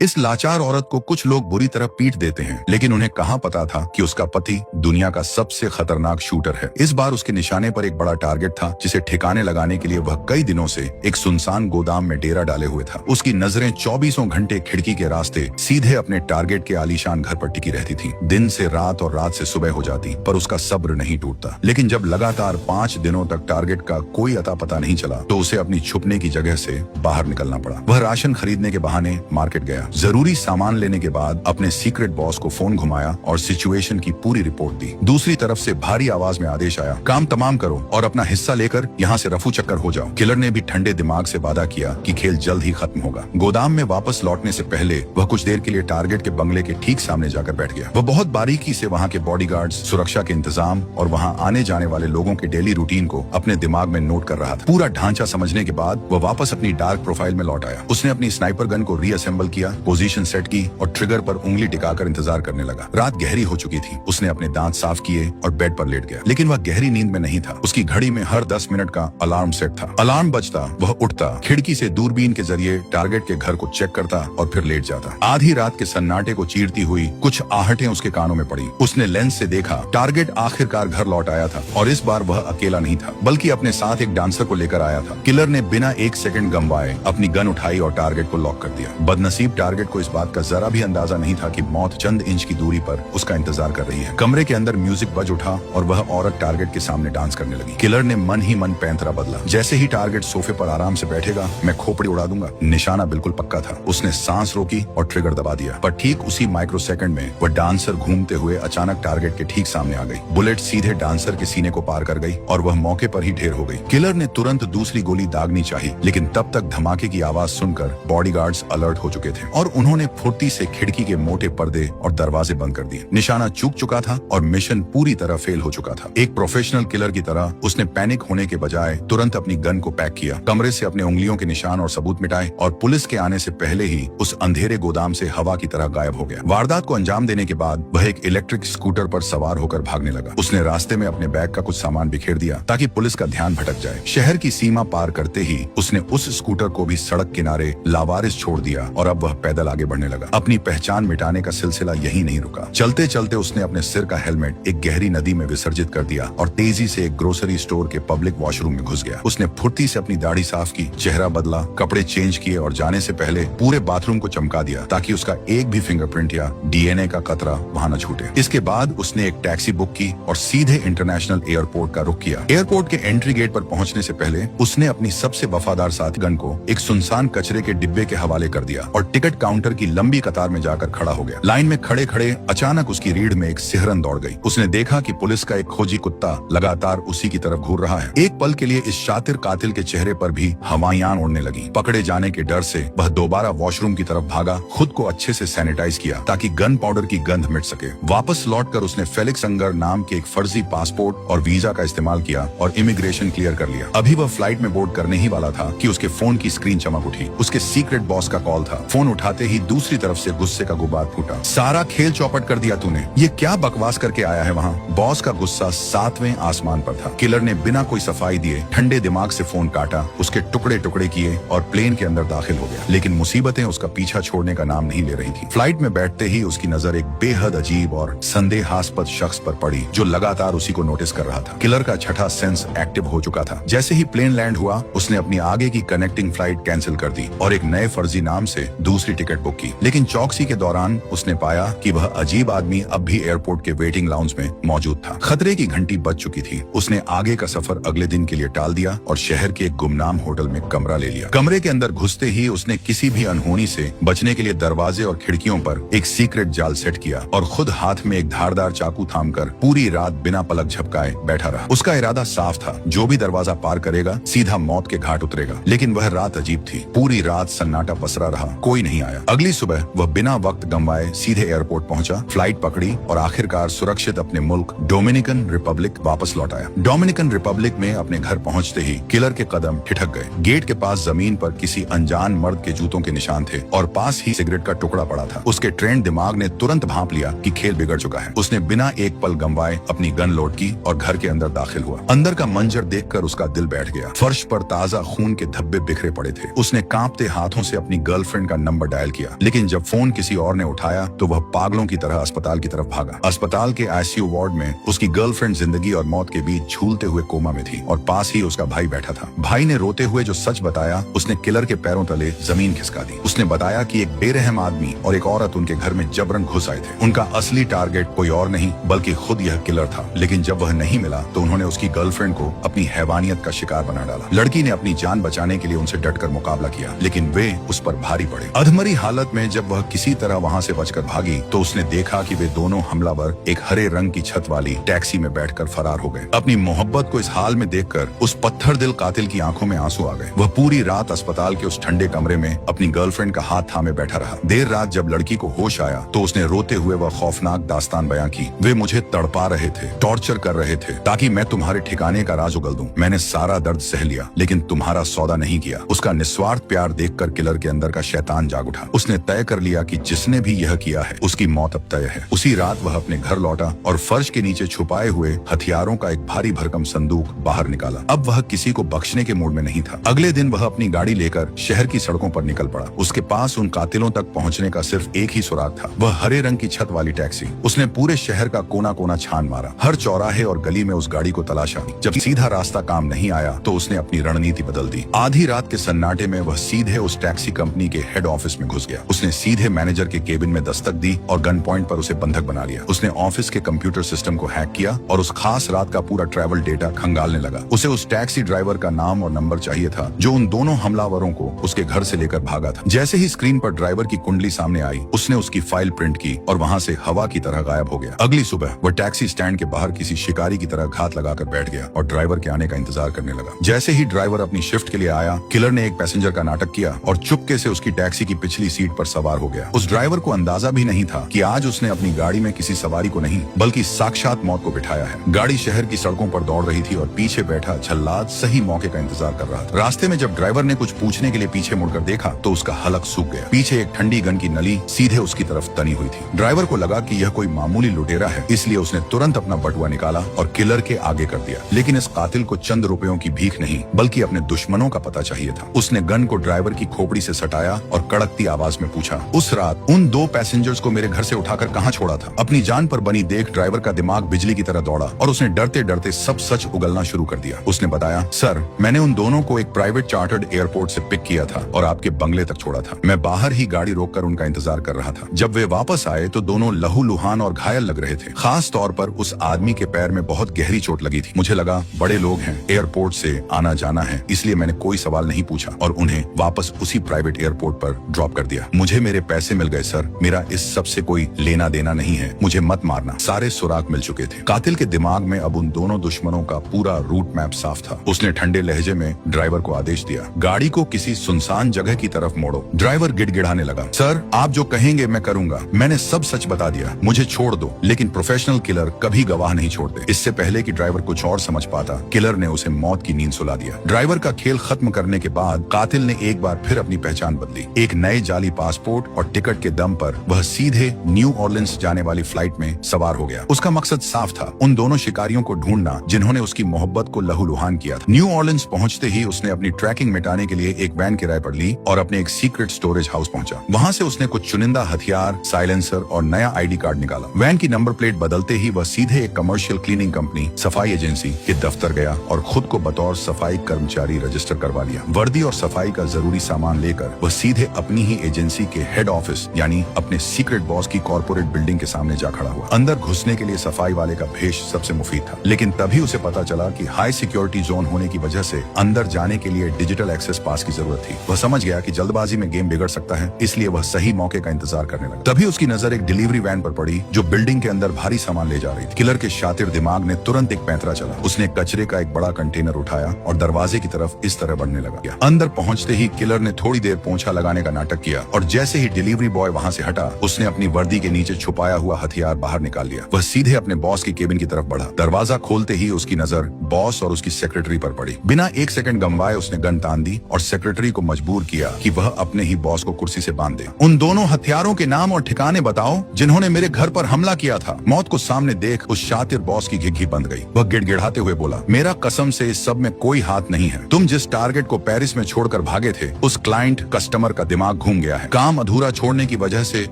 इस लाचार औरत को कुछ लोग बुरी तरह पीट देते हैं, लेकिन उन्हें कहाँ पता था कि उसका पति दुनिया का सबसे खतरनाक शूटर है। इस बार उसके निशाने पर एक बड़ा टारगेट था, जिसे ठिकाने लगाने के लिए वह कई दिनों से एक सुनसान गोदाम में डेरा डाले हुए था। उसकी नजरें 24 घंटे खिड़की के रास्ते सीधे अपने टारगेट के आलीशान घर पर टिकी रहती थी। दिन से रात और रात से सुबह हो जाती, पर उसका सब्र नहीं टूटता। लेकिन जब लगातार 5 दिनों तक टारगेट का कोई अता पता नहीं चला, तो उसे अपनी छुपने की जगह से बाहर निकलना पड़ा। वह राशन खरीदने के बहाने मार्केट गया, जरूरी सामान लेने के बाद अपने सीक्रेट बॉस को फोन घुमाया और सिचुएशन की पूरी रिपोर्ट दी। दूसरी तरफ से भारी आवाज में आदेश आया, काम तमाम करो और अपना हिस्सा लेकर यहाँ से रफू चक्कर हो जाओ। किलर ने भी ठंडे दिमाग से वादा किया कि खेल जल्द ही खत्म होगा। गोदाम में वापस लौटने से पहले वह कुछ देर के लिए टारगेट के बंगले के ठीक सामने जाकर बैठ गया। वह बहुत बारीकी से वहाँ के बॉडीगार्ड्स, सुरक्षा के इंतजाम और वहाँ आने जाने वाले लोगों के डेली रूटीन को अपने दिमाग में नोट कर रहा था। पूरा ढांचा समझने के बाद वह वापस अपनी डार्क प्रोफाइल में लौट आया। उसने अपनी स्नाइपर गन को रीअसेंबल किया, पोजीशन सेट की और ट्रिगर पर उंगली टिकाकर इंतजार करने लगा। रात गहरी हो चुकी थी। उसने अपने दांत साफ किए और बेड पर लेट गया, लेकिन वह गहरी नींद में नहीं था। उसकी घड़ी में हर 10 मिनट का अलार्म सेट था। अलार्म बजता वह उठता, खिड़की से दूरबीन के जरिए टारगेट के घर को चेक करता और फिर लेट जाता। आधी रात के सन्नाटे को चीरती हुई कुछ आहटें उसके कानों में पड़ी। उसने लेंस से देखा, टारगेट आखिरकार घर लौट आया था और इस बार वह अकेला नहीं था, बल्कि अपने साथ एक डांसर को लेकर आया था। किलर ने बिना एक सेकंड गंवाए अपनी गन उठाई और टारगेट को लॉक कर दिया। बदनसीब टारगेट को इस बात का जरा भी अंदाजा नहीं था कि मौत चंद इंच की दूरी पर उसका इंतजार कर रही है। कमरे के अंदर म्यूजिक बज उठा और वह औरत टारगेट के सामने डांस करने लगी। किलर ने मन ही मन पैंतरा बदला। जैसे ही टारगेट सोफे पर आराम से बैठेगा, मैं खोपड़ी उड़ा दूंगा। निशाना बिल्कुल पक्का था। उसने सांस रोकी और ट्रिगर दबा दिया, पर ठीक उसी माइक्रो सेकंड में वह डांसर घूमते हुए अचानक टारगेट के ठीक सामने आ गई। बुलेट सीधे डांसर के सीने को पार कर गई और वह मौके पर ही ढेर हो गई। किलर ने तुरंत दूसरी गोली दागनी चाहिए, लेकिन तब तक धमाके की आवाज सुनकर बॉडीगार्ड्स अलर्ट हो चुके थे और उन्होंने फुर्ती से खिड़की के मोटे पर्दे और दरवाजे बंद कर दिए। निशाना चूक चुका था और मिशन पूरी तरह फेल हो चुका था। एक प्रोफेशनल किलर की तरह उसने पैनिक होने के बजाय तुरंत अपनी गन को पैक किया, कमरे से अपने उंगलियों के निशान और सबूत मिटाए और पुलिस के आने से पहले ही उस अंधेरे गोदाम से हवा की तरह गायब हो गया। वारदात को अंजाम देने के बाद वह एक इलेक्ट्रिक स्कूटर पर सवार होकर भागने लगा। उसने रास्ते में अपने बैग का कुछ सामान बिखेर दिया ताकि पुलिस का ध्यान भटक जाए। शहर की सीमा पार करते ही उसने उस स्कूटर को भी सड़क किनारे लावारिस छोड़ दिया और अब वह पैदल आगे बढ़ने लगा। अपनी पहचान मिटाने का सिलसिला यही नहीं रुका। चलते चलते उसने अपने सिर का हेलमेट एक गहरी नदी में विसर्जित कर दिया और तेजी से एक ग्रोसरी स्टोर के पब्लिक वॉशरूम में घुस गया। उसने फुर्ती से अपनी दाढ़ी साफ की, चेहरा बदला, कपड़े चेंज किए और जाने से पहले पूरे बाथरूम को चमका दिया ताकि उसका एक भी फिंगरप्रिंट या डीएनए का कतरा वहां न छूटे। इसके बाद उसने एक टैक्सी बुक की और सीधे इंटरनेशनल एयरपोर्ट का रुख किया। एयरपोर्ट के एंट्री गेट पर पहुंचने से पहले उसने अपनी सबसे वफादार साथी गन को एक सुनसान कचरे के डिब्बे के हवाले कर दिया और टिकट काउंटर की लंबी कतार में जाकर खड़ा हो गया। लाइन में खड़े खड़े अचानक उसकी रीढ़ में एक सिहरन दौड़ गई। उसने देखा कि पुलिस का एक खोजी कुत्ता लगातार उसी की तरफ घूर रहा है। एक पल के लिए इस शातिर कातिल के चेहरे पर भी हवाइयां उड़ने लगी। पकड़े जाने के डर से वह दोबारा वॉशरूम की तरफ भागा, खुद को अच्छे से सैनिटाइज किया ताकि गन पाउडर की गंध मिट सके। वापस लौटकर उसने फेलिक्स अंगर नाम के एक फर्जी पासपोर्ट और वीजा का इस्तेमाल किया और इमिग्रेशन क्लियर कर लिया। अभी वह फ्लाइट में बोर्ड करने ही वाला था कि उसके फोन की स्क्रीन चमक उठी। उसके सीक्रेट बॉस का कॉल था। फोन उठाते ही दूसरी तरफ से गुस्से का गुबार फूटा। सारा खेल चौपट कर दिया तूने, ये क्या बकवास करके आया है वहाँ? बॉस का गुस्सा 7वें आसमान पर था। किलर ने बिना कोई सफाई दिए ठंडे दिमाग से फोन काटा, उसके टुकड़े टुकड़े किए और प्लेन के अंदर दाखिल हो गया। लेकिन मुसीबतें उसका पीछा छोड़ने का नाम नहीं ले रही थी। फ्लाइट में बैठते ही उसकी नजर एक बेहद अजीब और संदेहास्पद शख्स पर पड़ी जो लगातार उसी को नोटिस कर रहा था। किलर का छठा सेंस एक्टिव हो चुका था। जैसे ही प्लेन लैंड हुआ, उसने अपनी आगे की कनेक्टिंग फ्लाइट कैंसिल कर दी और एक नए फर्जी नाम से दूसरी टिकट बुक की। लेकिन चौकसी के दौरान उसने पाया कि वह अजीब आदमी अब भी एयरपोर्ट के वेटिंग लाउंज में मौजूद था। खतरे की घंटी बज चुकी थी। उसने आगे का सफर अगले दिन के लिए टाल दिया और शहर के एक गुमनाम होटल में कमरा ले लिया। कमरे के अंदर घुसते ही उसने किसी भी अनहोनी से बचने के लिए दरवाजे और खिड़कियों पर एक सीक्रेट जाल सेट किया और खुद हाथ में एक धारदार चाकू थामकर पूरी रात बिना पलक झपकाए बैठा रहा। उसका इरादा साफ था, जो भी दरवाजा पार करेगा सीधा मौत के घाट उतरेगा। लेकिन वह रात अजीब थी। पूरी रात सन्नाटा पसरा रहा, कोई नहीं आया। अगली सुबह वह बिना वक्त गंवाए सीधे एयरपोर्ट पहुंचा, फ्लाइट पकड़ी और आखिरकार सुरक्षित अपने मुल्क डोमिनिकन रिपब्लिक वापस लौट आया। डोमिनिकन रिपब्लिक में अपने घर पहुंचते ही किलर के कदम ठिठक गए। गेट के पास जमीन पर किसी अनजान मर्द के जूतों के निशान थे और पास ही सिगरेट का टुकड़ा पड़ा था। उसके ट्रेंड दिमाग ने तुरंत भांप लिया कि खेल बिगड़ चुका है। उसने बिना एक पल गंवाए अपनी गन लोड की और घर के अंदर दाखिल हुआ। अंदर का मंजर देखकर उसका दिल बैठ गया। फर्श पर ताजा खून के धब्बे बिखरे पड़े थे। उसने कांपते हाथों से अपनी गर्लफ्रेंड का नंबर डायल किया, लेकिन जब फोन किसी और ने उठाया तो वह पागलों की तरह अस्पताल की तरफ भागा। अस्पताल के आईसीयू वार्ड में उसकी गर्लफ्रेंड जिंदगी और मौत के बीच झूलते हुए कोमा में थी और पास ही उसका भाई बैठा था। भाई ने रोते हुए जो सच बताया उसने किलर के पैरों तले जमीन खिसका दी। उसने बताया कि एक बेरहम आदमी और एक औरत उनके घर में जबरन घुस आए थे। उनका असली टारगेट कोई और नहीं बल्कि खुद यह किलर था, लेकिन जब वह नहीं मिला तो उन्होंने उसकी गर्लफ्रेंड को अपनी हैवानियत का शिकार बना डाला। लड़की ने अपनी जान बचाने के लिए उनसे डटकर मुकाबला किया, लेकिन वे उस पर भारी पड़े। अधमरी हालत में जब वह किसी तरह वहां से बचकर भागी तो उसने देखा कि वे दोनों हमलावर एक हरे रंग की छत वाली टैक्सी में बैठकर फरार हो गए। अपनी मोहब्बत को इस हाल में देखकर उस पत्थर दिल कातिल की आंखों में आंसू आ गए। वह पूरी रात अस्पताल के उस ठंडे कमरे में अपनी गर्लफ्रेंड का हाथ थामे बैठा रहा। देर रात जब लड़की को होश आया तो उसने रोते हुए वह खौफनाक दास्तान बयां की। वे मुझे तड़पा रहे थे, टॉर्चर कर रहे थे ताकि मैं तुम्हारे ठिकाने का राज उगल दूं। मैंने सारा दर्द सह लिया लेकिन तुम्हारा सौदा नहीं किया। उसका निस्वार्थ प्यार देखकर किलर के अंदर का शैतान जाग उठा। उसने तय कर लिया कि जिसने भी यह किया है उसकी मौत अब तय है। उसी रात वह अपने घर लौटा और फर्श के नीचे छुपाए हुए हथियारों का एक भारी भरकम संदूक बाहर निकाला। अब वह किसी को बख्शने के मूड में नहीं था। अगले दिन वह अपनी गाड़ी लेकर शहर की सड़कों पर निकल पड़ा। उसके पास उन कातिलों तक पहुंचने का सिर्फ एक ही सुराग था, वह हरे रंग की छत वाली टैक्सी। उसने पूरे शहर का कोना कोना छान मारा, हर चौराहे और गली में उस गाड़ी को तलाशा। जब सीधा रास्ता काम नहीं आया तो उसने अपनी रणनीति बदल दी। आधी रात के सन्नाटे में वह सीधे उस टैक्सी कंपनी के हेड ऑफिस में घुस गया। उसने सीधे मैनेजर के केबिन में दस्तक दी और गन पॉइंट पर उसे बंधक बना लिया। उसने ऑफिस के कंप्यूटर सिस्टम को हैक किया और उस खास रात का पूरा ट्रैवल डेटा खंगालने लगा। उसे उस टैक्सी ड्राइवर का नाम और नंबर चाहिए था जो उन दोनों हमलावरों को उसके घर से लेकर भागा था। जैसे ही स्क्रीन पर ड्राइवर की कुंडली सामने आई उसने उसकी फाइल प्रिंट की और वहां से हवा की तरह गायब हो गया। अगली सुबह वह टैक्सी स्टैंड के बाहर किसी शिकारी की तरह घात लगाकर बैठ गया और ड्राइवर के आने का इंतजार करने लगा। जैसे ही ड्राइवर अपनी शिफ्ट के लिए आया, किलर ने एक पैसेंजर का नाटक किया और चुपके से उसकी टैक्सी की पिछली सीट पर सवार हो गया। उस ड्राइवर को अंदाजा भी नहीं था कि आज उसने अपनी गाड़ी में किसी सवारी को नहीं बल्कि साक्षात मौत को बिठाया है। गाड़ी शहर की सड़कों पर दौड़ रही थी और पीछे बैठा जल्लाद सही मौके का इंतजार कर रहा था। रास्ते में जब ड्राइवर ने कुछ पूछने के लिए पीछे मुड़कर देखा तो उसका हलक सूख गया। पीछे एक ठंडी गन की नली सीधे उसकी तरफ तनी हुई थी। ड्राइवर को लगा कि यह कोई मामूली लुटेरा है, इसलिए उसने तुरंत अपना बटुआ निकाला और किलर के आगे कर दिया। लेकिन इस कातिल को चंद रुपयों की भीख नहीं बल्कि अपने दुश्मनों का पता चाहिए था। उसने गन को ड्राइवर की खोपड़ी से सटाया और कड़कती आवाज में पूछा, उस रात उन 2 पैसेंजर्स को मेरे घर से उठाकर कहाँ छोड़ा था? अपनी जान पर बनी देख ड्राइवर का दिमाग बिजली की तरह दौड़ा और उसने डरते डरते सब सच उगलना शुरू कर दिया। उसने बताया, सर, मैंने उन दोनों को एक प्राइवेट चार्टर्ड एयरपोर्ट से पिक किया था और आपके बंगले तक छोड़ा था। मैं बाहर ही गाड़ी रोककर उनका इंतजार कर रहा था। जब वे वापस आए तो दोनों लहूलुहान और घायल लग रहे थे। खास तौर पर उस आदमी के पैर में बहुत गहरी चोट लगी थी। मुझे लगा बड़े लोग हैं, एयरपोर्ट से आना जाना है, इसलिए मैंने कोई सवाल नहीं पूछा और उन्हें वापस उसी प्राइवेट एयरपोर्ट पर ड्रॉप कर दिया। मुझे मेरे पैसे मिल गए सर, मेरा इस सब से कोई लेना देना नहीं है, मुझे मत मारना। सारे सुराग मिल चुके थे। कातिल के दिमाग में अब उन दोनों दुश्मनों का पूरा रूट मैप साफ था। उसने ठंडे लहजे में ड्राइवर को आदेश दिया, गाड़ी को किसी सुनसान जगह की तरफ मोड़ो। ड्राइवर गिड़गिड़ाने लगा, सर, आप जो कहेंगे मैं करूंगा, मैंने सब सच बता दिया, मुझे छोड़ दो। लेकिन प्रोफेशनल किलर कभी गवाह नहीं छोड़ते। इससे पहले कि ड्राइवर कुछ और समझ पाता, किलर ने उसे मौत की नींद सुला दिया। ड्राइवर का खेल खत्म करने के बाद कातिल ने एक बार फिर अपनी पहचान बदली। एक नए जाली पासपोर्ट और टिकट के दम पर वह सीधे न्यू ऑर्लिन्स जाने वाली फ्लाइट में सवार हो गया। उसका मकसद साफ था, उन दोनों शिकारियों को ढूंढना जिन्होंने उसकी मोहब्बत को लहूलुहान किया था। न्यू ऑर्लिन्स पहुंचते ही उसने अपनी ट्रैकिंग मिटाने के लिए एक वैन किराए पर ली और अपने एक सीक्रेट स्टोरेज हाउस पहुंचा। वहां से उसने कुछ चुनिंदा हथियार, साइलेंसर और नया आईडी कार्ड निकाला। वैन की नंबर प्लेट बदलते ही वह सीधे एक कमर्शियल क्लीनिंग कंपनी, सफाई एजेंसी के दफ्तर गया और खुद को बतौर सफाई कर्मचारी रजिस्टर करवा लिया। वर्दी और सफाई का जरूरी सामान लेकर वह सीधे अपनी ही एजेंसी के हेड ऑफिस यानी अपने सीक्रेट बॉस की कॉर्पोरेट बिल्डिंग के सामने जा खड़ा हुआ। अंदर घुसने के लिए सफाई वाले का भेष सबसे मुफीद था, लेकिन तभी उसे पता चला कि हाई सिक्योरिटी जोन होने की वजह से अंदर जाने के लिए डिजिटल एक्सेस पास की जरूरत थी। वह समझ गया कि जल्दबाजी में गेम बिगड़ सकता है, इसलिए वह सही मौके का इंतजार करने लगा। तभी उसकी नजर एक डिलीवरी वैन पर पड़ी जो बिल्डिंग के अंदर भारी सामान ले जा रही थी। किलर के शातिर दिमाग ने तुरंत एक पैंतरा चला। उसने कचरे का एक बड़ा कंटेनर उठाया और दरवाजे की तरफ इस तरह बढ़ने लगा। अंदर पहुंचते ही किलर ने थोड़ी देर पोंछा लगाने का नाटक किया और जैसे ही डिलीवरी बॉय वहां से हटा, उसने अपनी वर्दी के नीचे छुपाया हुआ हथियार बाहर निकाल लिया। वह सीधे अपने बॉस की केबिन की तरफ बढ़ा। दरवाजा खोलते ही उसकी नजर बॉस और उसकी सेक्रेटरी पर पड़ी। बिना एक सेकंड गंवाए उसने गन तान दी और सेक्रेटरी को मजबूर किया कि वह अपने ही बॉस को कुर्सी से बांध दे। उन दोनों हथियारों के नाम और ठिकाने बताओ जिन्होंने मेरे घर पर हमला किया था। मौत को सामने देख उस शातिर बॉस की घिघी बंद गई। वह गिड़गिड़ाते हुए बोला, मेरा कसम से इस सब में कोई हाथ नहीं है। तुम जिस टारगेट को पेरिस में छोड़कर भागे थे, उस क्लाइंट कस्टमर का दिमाग घूम गया है। काम अधूरा छोड़ने की वजह से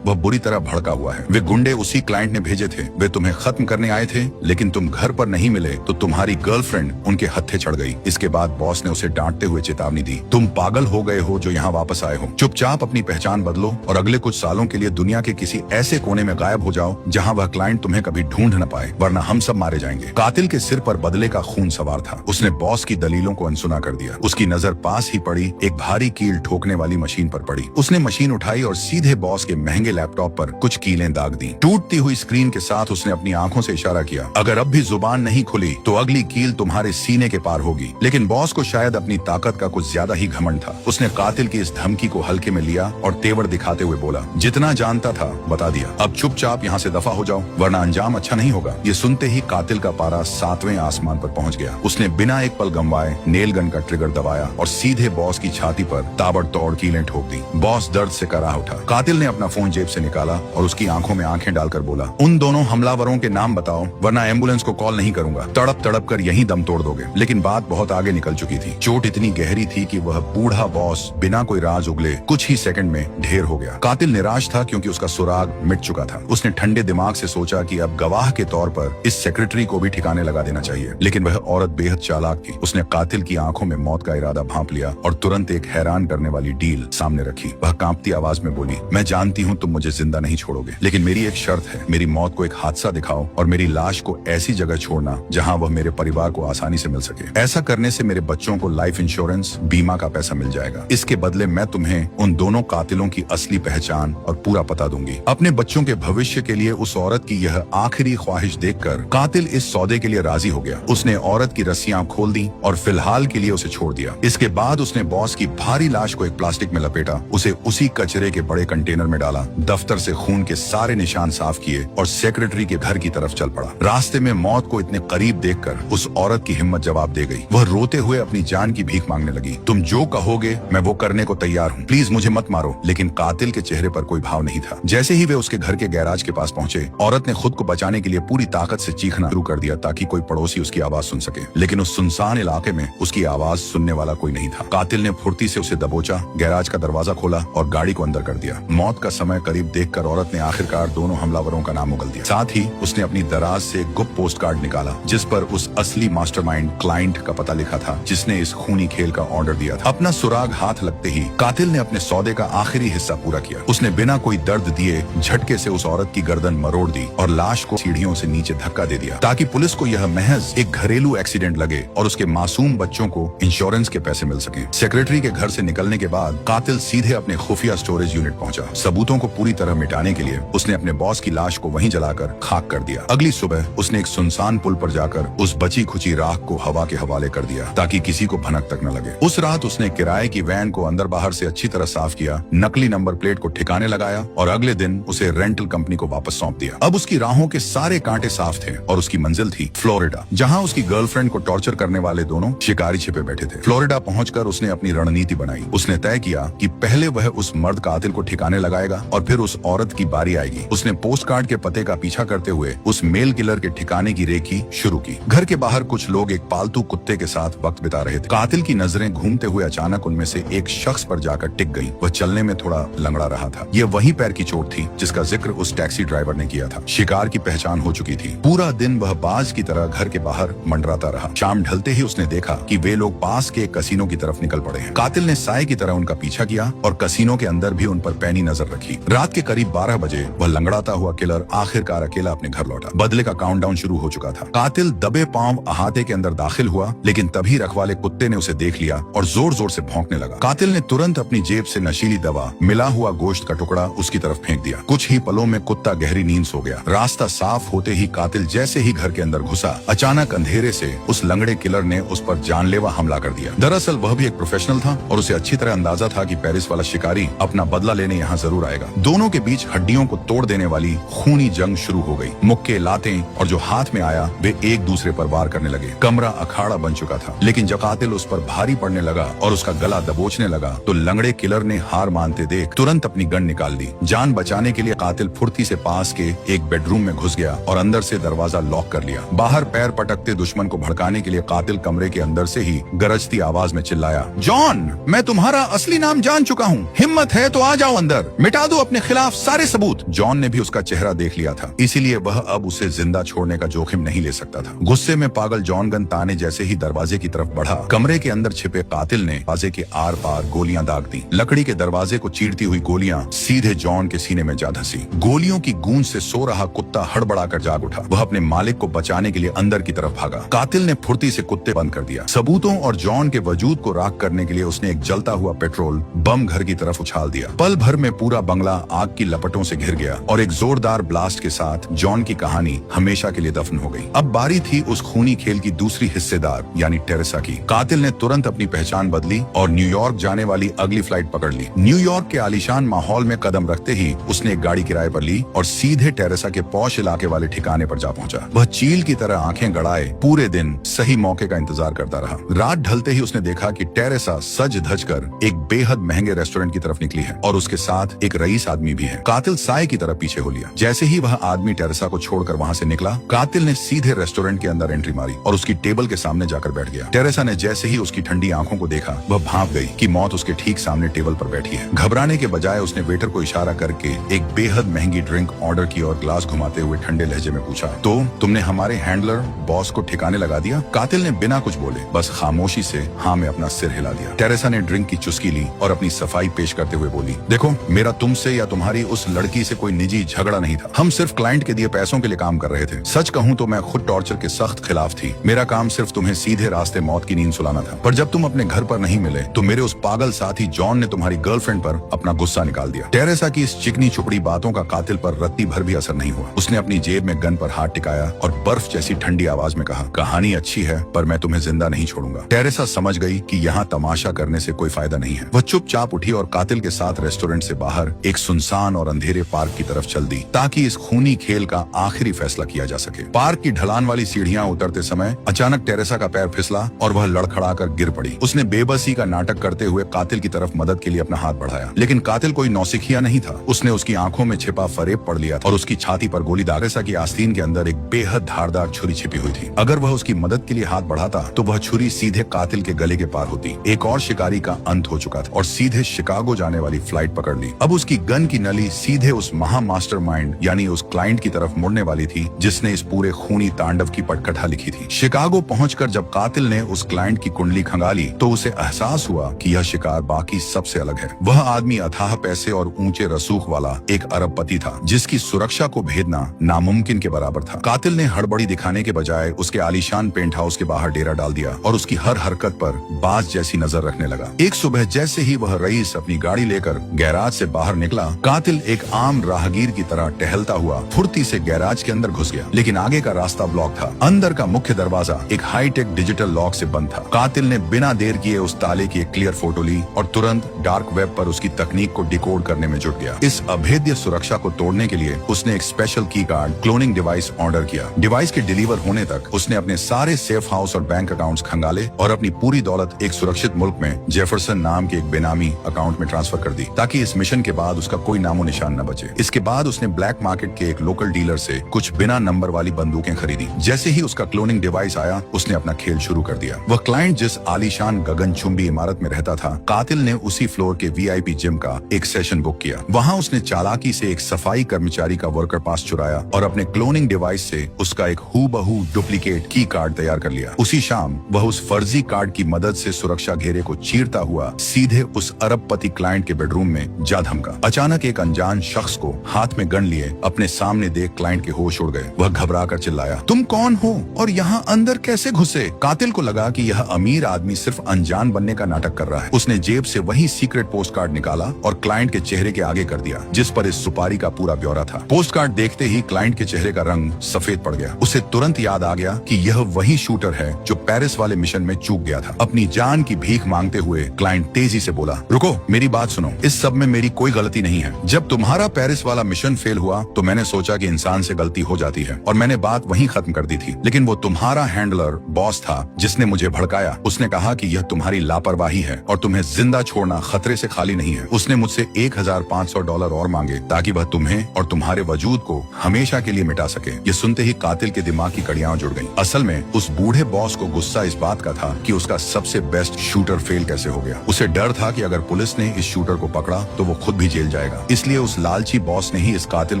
वह बुरी तरह भड़का हुआ है। वे गुंडे उसी क्लाइंट ने भेजे थे। वे तुम्हें खत्म करने आए थे, लेकिन तुम घर पर नहीं मिले तो तुम्हारी गर्लफ्रेंड उनके हत्थे चढ़ गई। इसके बाद बॉस ने उसे डांटते हुए चेतावनी दी, तुम पागल हो गए हो जो यहाँ वापस आए हो। चुपचाप अपनी पहचान बदलो और अगले कुछ सालों के लिए दुनिया के किसी ऐसे कोने में गायब हो जाओ जहाँ वह क्लाइंट तुम्हें कभी ढूंढ न पाए, वरना हम सब मारे जाएंगे। कातिल के सिर पर बदले का खून सवार था। उसने बॉस की दलीलों को अनसुना कर दिया। उसकी नजर पास ही पड़ी एक भारी कील ठोकने वाली मशीन पर पड़ी। उसने मशीन उठाई और सीधे बॉस के महंगे लैपटॉप पर कुछ कीलें दाग दी। टूटती हुई स्क्रीन के साथ उसने अपनी आंखों से इशारा किया, अगर अब भी जुबान नहीं खुली तो अगली कील तुम्हारे सीने के पार होगी। लेकिन बॉस को शायद अपनी ताकत का कुछ ज्यादा ही घमंड था। उसने कातिल की इस धमकी को हल्के में लिया और तेवर दिखाते हुए बोला, जितना जानता था बता दिया, अब चुपचाप यहाँ से दफा हो जाओ वरना अंजाम अच्छा नहीं होगा। ये सुनते ही कातिल का पारा 7वें आसमान पर पहुंच गया। उसने बिना एक पल गंवाए नेल गन का ट्रिगर दबाया और सीधे बॉस की छाती पर ताबड़तोड़ कीलें ठोक दी। बॉस दर्द से कराह उठा। कातिल ने अपना फोन जेब से निकाला और उसकी आंखों में आंखें डालकर बोला, उन दोनों हमलावरों के नाम बताओ वरना एम्बुलेंस को कॉल नहीं करूंगा। तड़प तड़प कर यहीं दम तोड़ दोगे। लेकिन बात बहुत आगे निकल चुकी थी। चोट इतनी गहरी थी कि वह बूढ़ा बॉस बिना कोई राज उगले कुछ ही सेकंड में ढेर हो गया। कातिल निराश था क्योंकि उसका सुराग मिट चुका था। उसने ठंडे दिमाग से सोचा कि अब गवाह के तौर पर इस सेक्रेटरी को भी ठिकाने लगा देना चाहिए। लेकिन वह औरत बेहद चालाक थी। उसने कातिल की आंखों में मौत का इरादा भांप लिया और तुरंत एक हैरान करने वाली डील सामने रखी। वह कांपती आवाज में बोली, मैं जानती हूँ तुम मुझे जिंदा नहीं छोड़ोगे, लेकिन मेरी एक शर्त है। मेरी मौत को एक हादसा दिखाओ और मेरी लाश को ऐसी जगह छोड़ना जहाँ वह मेरे परिवार को आसानी से मिल सके। ऐसा करने से मेरे बच्चों को लाइफ इंश्योरेंस बीमा का पैसा मिल जाएगा। इसके बदले मैं तुम्हें उन दोनों कातिलों की असली पहचान और पूरा पता दूंगी। अपने बच्चों के भविष्य के लिए उस औरत की यह आखिरी ख्वाहिश देखकर कातिल इस सौदे के लिए राजी हो गया। उसने औरत की रस्सियां खोल दी और फिलहाल के लिए उसे छोड़ दिया। इसके बाद उसने बॉस की भारी लाश को एक प्लास्टिक में लपेटा, उसे उसी कचरे के बड़े कंटेनर में डाला, दफ्तर से खून के सारे निशान साफ किए और सेक्रेटरी के घर की तरफ चल पड़ा। रास्ते में मौत को इतने करीब देखकर उस औरत की हिम्मत जवाब दे गई। वह रोते हुए अपनी जान की भीख मांगने लगी, तुम जो कहोगे मैं वो करने को तैयार हूँ, प्लीज मुझे मत मारो। लेकिन कातिल के चेहरे पर कोई भाव नहीं था। जैसे ही वे उसके घर के गैराज के पास पहुंचे, औरत ने खुद को बचाने के लिए पूरी ताकत से चीखना शुरू कर दिया ताकि कोई पड़ोसी उसकी आवाज सुन सके। लेकिन उस सुनसान इलाके में उसकी आवाज सुनने वाला कोई नहीं था। कातिल ने फुर्ती से उसे दबोचा, गैराज का दरवाजा खोला और गाड़ी को अंदर कर दिया। मौत का समय करीब देखकर औरत ने आखिरकार दोनों हमलावरों का नाम उगल दिया। साथ ही उसने अपनी दराज से एक गुप्त पोस्ट कार्ड निकाला जिस पर उस असली मास्टरमाइंड क्लाइंट का पता लिखा था जिसने इस खूनी खेल का ऑर्डर दिया था। अपना सुराग हाथ लगते ही कातिल ने अपने सौदे का आखिरी हिस्सा पूरा किया। उसने बिना कोई दर्द दिए झटके से उस औरत की गर्दन मरोड़ दी और लाश को सीढ़ियों से नीचे धक्का दे दिया ताकि पुलिस को यह महज एक घरेलू एक्सीडेंट लगे और उसके मासूम बच्चों को इंश्योरेंस के पैसे मिल सके। सेक्रेटरी के घर से निकलने के बाद कातिल सीधे अपने खुफिया स्टोरेज यूनिट पहुंचा। सबूतों को पूरी तरह मिटाने के लिए उसने अपने बॉस की लाश को वहीं जलाकर खाक कर दिया। अगली सुबह उसने एक सुनसान पुल पर जाकर उस बची खुची राख को हवा के हवाले कर दिया ताकि किसी को भनक तक न लगे। उस रात उसने किराए की वैन को अंदर बाहर से अच्छी तरह साफ किया, नकली नंबर प्लेट को ठिकाने लगाया और अगले दिन उसे रेंटल कंपनी को वापस सौंप दिया। अब उसकी राहों के सारे कांटे साफ थे और उसकी मंजिल थी फ्लोरिडा, जहां उसकी गर्लफ्रेंड को टॉर्चर करने वाले दोनों शिकारी छिपे बैठे थे। फ्लोरिडा पहुंचकर उसने अपनी रणनीति बनाई। उसने तय किया कि पहले वह उस मर्द कातिल को ठिकाने लगाएगा और फिर उस औरत की बारी आएगी। उसने पोस्ट कार्ड के पते का पीछा करते हुए उस मेल किलर के ठिकाने की रेखी शुरू की। घर के बाहर कुछ लोग एक पालतू कुत्ते के साथ वक्त बिता रहे थे। कातिल की नजरें घूमते हुए अचानक उनमें से एक शख्स पर जाकर टिक गई। वह चलने में थोड़ा लंगड़ा रहा था। यह वही पैर की चोट थी जिसका जिक्र उस टैक्सी ड्राइवर ने किया था। शिकार की पहचान हो चुकी थी। पूरा दिन वह बाज की तरह घर के बाहर मंडराता रहा। शाम ढलते ही उसने देखा कि वे लोग पास के कसीनो की तरफ निकल पड़े हैं। कातिल ने साए की तरह उनका पीछा किया और कसीनो के अंदर भी उन पर पैनी नजर रखी। रात के करीब 12 बजे वह लंगड़ाता हुआ किलर आखिरकार अकेला अपने घर लौटा। बदले का काउंटडाउन शुरू हो चुका था। कातिल दबे पांव अहाते के अंदर दाखिल हुआ, लेकिन तभी रखवाले कुत्ते ने उसे देख लिया और जोर जोर से भौंकने लगा। कातिल ने तुरंत अपनी जेब से नशीली दवा, मिला हुआ गोश्त का टुकड़ा उसकी तरफ फेंक दिया। कुछ ही पलों में कुत्ता गहरी नींद सो गया। रास्ता साफ होते ही कातिल जैसे ही घर के अंदर घुसा, अचानक अंधेरे से उस लंगड़े किलर ने उस पर जानलेवा हमला कर दिया। दरअसल वह भी एक प्रोफेशनल था और उसे अच्छी तरह अंदाजा था कि पेरिस वाला शिकारी अपना बदला लेने यहाँ जरूर आएगा। दोनों के बीच हड्डियों को तोड़ देने वाली खूनी जंग शुरू हो गई। मुक्के, लातें और जो हाथ में आया वे एक दूसरे पर वार करने लगे। कमरा अखाड़ा बन चुका था। लेकिन जब कातिल उस पर भारी पड़ने लगा और उसका गला दबोचने लगा तो लंगड़े किलर ने हार मानते देख तुरंत अपनी गन निकाल दी। जान बचाने के लिए कातिल फुर्ती से पास के एक बेडरूम में घुस गया और अंदर से दरवाजा लॉक कर लिया। बाहर पैर पटकते दुश्मन को भड़काने के लिए कातिल कमरे के अंदर से ही गरजती आवाज में चिल्लाया, जॉन, मैं तुम्हारा असली नाम जान चुका हूँ। हूँ, हिम्मत है तो आ जाओ अंदर, मिटा दो अपने खिलाफ सारे सबूत। जॉन ने भी उसका चेहरा देख लिया था, इसीलिए वह अब उसे जिंदा छोड़ने का जोखिम नहीं ले सकता था। गुस्से में पागल जॉन गन ताने जैसे ही दरवाजे की तरफ बढ़ा, कमरे के अंदर छिपे कातिल ने दरवाजे के आर पार गोलियां दाग दी। लकड़ी के दरवाजे को चीरती हुई गोलियां सीधे जॉन के सीने में जा धंसी। गोलियों की गूंज से सो रहा कुत्ता हड़बड़ाकर जाग उठा। वह अपने मालिक को बचाने के लिए अंदर की तरफ भागा। कातिल ने फुर्ती से कुत्ते बंद कर दिया। सबूतों और जॉन के वजूद को राख करने के लिए उसने एक जलता हुआ पेट्रोल बम घर की तरफ उछाल दिया। पल भर में पूरा बंगला आग की लपटों से घिर गया और एक जोरदार ब्लास्ट के साथ जॉन की कहानी हमेशा के लिए दफन हो गई। अब बारी थी उस खूनी खेल की दूसरी हिस्सेदार यानी टेरेसा की। कातिल ने तुरंत अपनी पहचान बदली और न्यूयॉर्क जाने वाली अगली फ्लाइट पकड़ ली। न्यूयॉर्क के आलीशान माहौल में कदम रखते ही उसने एक गाड़ी किराए पर ली और सीधे टेरेसा के पौश इलाके वाले ठिकाने पर जा पहुंचा। वह चील की तरह आंखें गड़ाए पूरे दिन सही मौके का इंतजार करता रहा। रात ढलते ही उसने देखा कि टेरेसा सज धज कर एक बेहद महंगे रेस्टोरेंट की तरफ निकली है और उसके साथ एक रईस आदमी भी है। कातिल साए की तरह पीछे हो लिया। जैसे ही वह आदमी टेरेसा को छोड़कर वहां से निकला, कातिल ने सीधे रेस्टोरेंट के अंदर एंट्री मारी और उसकी टेबल के सामने जाकर बैठ गया। टेरेसा ने जैसे ही उसकी ठंडी आंखों को देखा, वह भांप गई कि मौत उसके ठीक सामने टेबल पर बैठी है। घबराने के बजाय उसने वेटर को इशारा करके एक बेहद महंगी ड्रिंक ऑर्डर की और ग्लास घुमाते हुए ठंडे लहजे में पूछा, तो तुमने हमारे हैंडलर बॉस को ठिकाने लगा दिया? कातिल ने बिना कुछ बोले बस खामोशी से हाँ में अपना सिर हिला दिया। टेरेसा ने ड्रिंक की चुस्की ली और अपनी सफाई पेश करते हुए बोली, देखो, मेरा तुमसे या तुम्हारी उस लड़की से कोई निजी झगड़ा नहीं था। हम सिर्फ क्लाइंट के दिए पैसों के लिए काम कर रहे थे। सच कहूँ तो मैं खुद टॉर्चर के सख्त खिलाफ थी। मेरा काम सिर्फ तुम्हें सीधे रास्ते मौत की नींद सुलाना था। पर जब तुम अपने घर पर नहीं मिले तो मेरे उस पागल साथी जॉन ने तुम्हारी गर्लफ्रेंड पर अपना गुस्सा निकाल दिया। टेरेसा की इस चिकनी चुपड़ी बातों का कातिल पर रत्ती भर भी असर नहीं हुआ। उसने अपनी जेब में गन पर हाथ टिकाया और बर्फ जैसी ठंडी आवाज में कहा, कहानी अच्छी है पर मैं तुम्हें जिंदा नहीं छोड़ूंगा। टेरेसा समझ गई कि यहाँ तमाशा करने से कोई फायदा नहीं है। वह चुपचाप उठी और कातिल के साथ रेस्टोरेंट से बाहर एक सुनसान और अंधेरे पार्क की तरफ चल दी ताकि इस खूनी खेल का आखिरी फैसला किया जा सके। पार्क की ढलान वाली सीढ़ियां उतरते समय अचानक टेरेसा का पैर फिसला और वह लड़खड़ाकर गिर पड़ी। उसने बेबसी का नाटक करते हुए कातिल की तरफ मदद के लिए अपना हाथ बढ़ाया, लेकिन कातिल कोई नौसिखिया नहीं था। उसने उसकी आंखों में छिपा फरेब पढ़ लिया था और उसकी छाती पर गोली दाग। टेरेसा की आस्तीन के अंदर एक बेहद धारदार छुरी छिपी हुई थी। अगर वह उसकी मदद के लिए हाथ बढ़ाता तो वह छुरी सीधे कातिल के गले के पार होती। एक और शिकारी का अंत हो चुका था और सीधे शिकागो जाने वाली फ्लाइट पकड़ ली। अब उसकी गन की नली सीधे उस महा मास्टरमाइंड यानी उस क्लाइंट की तरफ मुड़ने वाली थी जिसने इस पूरे खूनी तांडव की पटकथा लिखी थी। शिकागो पहुंचकर जब कातिल ने उस क्लाइंट की कुंडली खंगाली तो उसे एहसास हुआ कि यह शिकार बाकी सबसे अलग है। वह आदमी अथाह पैसे और ऊंचे रसूख वाला एक अरबपति था जिसकी सुरक्षा को भेदना नामुमकिन के बराबर था। कातिल ने हड़बड़ी दिखाने के बजाय उसके आलीशान पेंट हाउस के बाहर डेरा डाल दिया और उसकी हर हरकत पर बाज जैसी नजर रखने लगा। एक सुबह जैसे ही वह रईस अपनी गाड़ी लेकर गैराज से बाहर निकला, कातिल एक आम राहगीर की तरह टहलता हुआ फुर्ती से गैराज के अंदर घुस गया, लेकिन आगे का रास्ता ब्लॉक था। अंदर का मुख्य दरवाजा एक हाईटेक डिजिटल लॉक से बंद था। कातिल ने बिना देर किए उस ताले की एक क्लियर फोटो ली और तुरंत डार्क वेब पर उसकी तकनीक को डिकोड करने में जुट गया। इस अभेद्य सुरक्षा को तोड़ने के लिए उसने एक स्पेशल की कार्ड क्लोनिंग डिवाइस ऑर्डर किया। डिवाइस के डिलीवर होने तक उसने अपने सारे सेफ हाउस और बैंक अकाउंट्स खंगाले और अपनी पूरी दौलत एक सुरक्षित मुल्क में जेफरसन नाम के एक बेनामी अकाउंट में ट्रांसफर कर दी ताकि इस मिशन के बाद उसका कोई नामो निशान न बचे। इसके बाद उसने ब्लैक मार्केट के एक लोकल डीलर से कुछ बिना नंबर वाली बंदूकें खरीदी। जैसे ही उसका क्लोनिंग डिवाइस आया, उसने अपना खेल शुरू कर दिया। वह क्लाइंट जिस आलीशान गगनचुंबी इमारत में रहता था, कातिल ने उसी फ्लोर के वीआईपी जिम का एक सेशन बुक किया। वहाँ उसने चालाकी से एक सफाई कर्मचारी का वर्कर पास चुराया और अपने क्लोनिंग डिवाइस से उसका एक हूबहू डुप्लीकेट की कार्ड तैयार कर लिया। उसी शाम वह उस फर्जी कार्ड की मदद से सुरक्षा घेरे को चीरता हुआ सीधे उस अरबपति क्लाइंट के बेडरूम में जा धमका। अचानक एक अनजान शख्स को हाथ में गन लिए अपने सामने देख क्लाइंट के होश उड़ गए। वह घबराकर चिल्लाया, तुम कौन हो और यहाँ अंदर कैसे घुसे? कातिल को लगा कि यह अमीर आदमी सिर्फ अनजान बनने का नाटक कर रहा है। उसने जेब से वही सीक्रेट पोस्ट कार्ड निकाला और क्लाइंट के चेहरे के आगे कर दिया, जिस पर इस सुपारी का पूरा ब्यौरा था। पोस्ट कार्ड देखते ही क्लाइंट के चेहरे का रंग सफेद पड़ गया। उसे तुरंत याद आ गया कि यह वही शूटर है जो पेरिस वाले मिशन में चूक गया था। अपनी जान की भीख मांगते हुए क्लाइंट तेजी से बोला, रुको, मेरी बात सुनो, इस सब में मेरी कोई गलती नहीं है। जब तुम्हारा पेरिस वाला मिशन फेल हुआ तो मैंने सोचा कि इंसान से गलती हो जाती है और मैंने बात वहीं खत्म कर दी थी, लेकिन वो तुम्हारा हैंडलर बॉस था जिसने मुझे भड़काया। उसने कहा कि यह तुम्हारी लापरवाही है और तुम्हें जिंदा छोड़ना खतरे से खाली नहीं है। उसने मुझसे $1,500 और मांगे ताकि वह तुम्हें और तुम्हारे वजूद को हमेशा के लिए मिटा सके। ये सुनते ही कातिल के दिमाग की कड़ियां जुड़ गईं। असल में उस बूढ़े बॉस को गुस्सा इस बात का था कि उसका सबसे बेस्ट शूटर फेल कैसे हो गया। उसे डर था कि अगर पुलिस ने इस शूटर को पकड़ा तो वो खुद भी जेल जाएगा। इसलिए उस लालची बॉस ने ही इस कातिल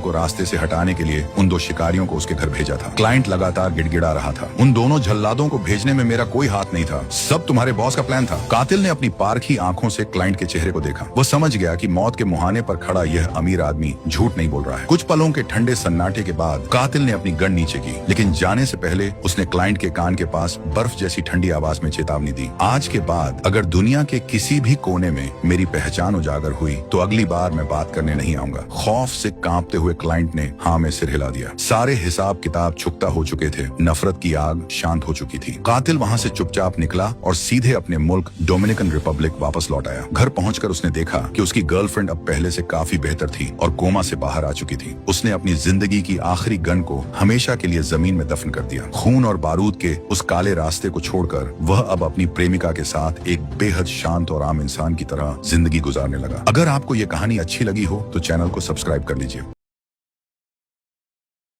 को रास्ते से हटाने के लिए उन दो शिकारियों को उसके घर भेजा था। क्लाइंट लगातार गिड़गिड़ा रहा था, उन दोनों जल्लादों को भेजने में मेरा कोई हाथ नहीं था, सब तुम्हारे बॉस का प्लान था। कातिल ने अपनी पारखी आंखों से क्लाइंट के चेहरे को देखा। वो समझ गया कि मौत के मुहाने पर खड़ा यह अमीर आदमी झूठ नहीं बोल रहा है। कुछ पलों के ठंडे सन्नाटे के बाद कातिल ने अपनी गन नीचे की, लेकिन जाने से पहले उसने क्लाइंट के कान के पास बर्फ जैसी ठंडी आवाज में चेतावनी दी, आज के बाद अगर दुनिया के किसी भी कोने में मेरी पहचान उजागर हुई तो अगली बार मैं बात करने नहीं आऊंगा। खौफ से कांपते हुए क्लाइंट ने हाँ में सिर हिला दिया। सारे हिसाब किताब छुकता हो चुके थे, नफरत की आग शांत हो चुकी थी। कातिल वहां से चुपचाप निकला और सीधे अपने मुल्क डोमिनिकन रिपब्लिक वापस लौट आया। घर पहुंचकर उसने देखा कि उसकी गर्लफ्रेंड अब पहले से काफी बेहतर थी और कोमा से बाहर आ चुकी थी। उसने अपनी जिंदगी की आखिरी गन को हमेशा के लिए जमीन में दफन कर दिया। खून और बारूद के उस काले रास्ते को छोड़कर वह अब अपनी प्रेमिका के साथ एक बेहद शांत और आम इंसान की तरह जिंदगी गुजारने लगा। अगर आपको ये कहानी अच्छी लगी हो तो चैनल को सब्सक्राइब कर लीजिए।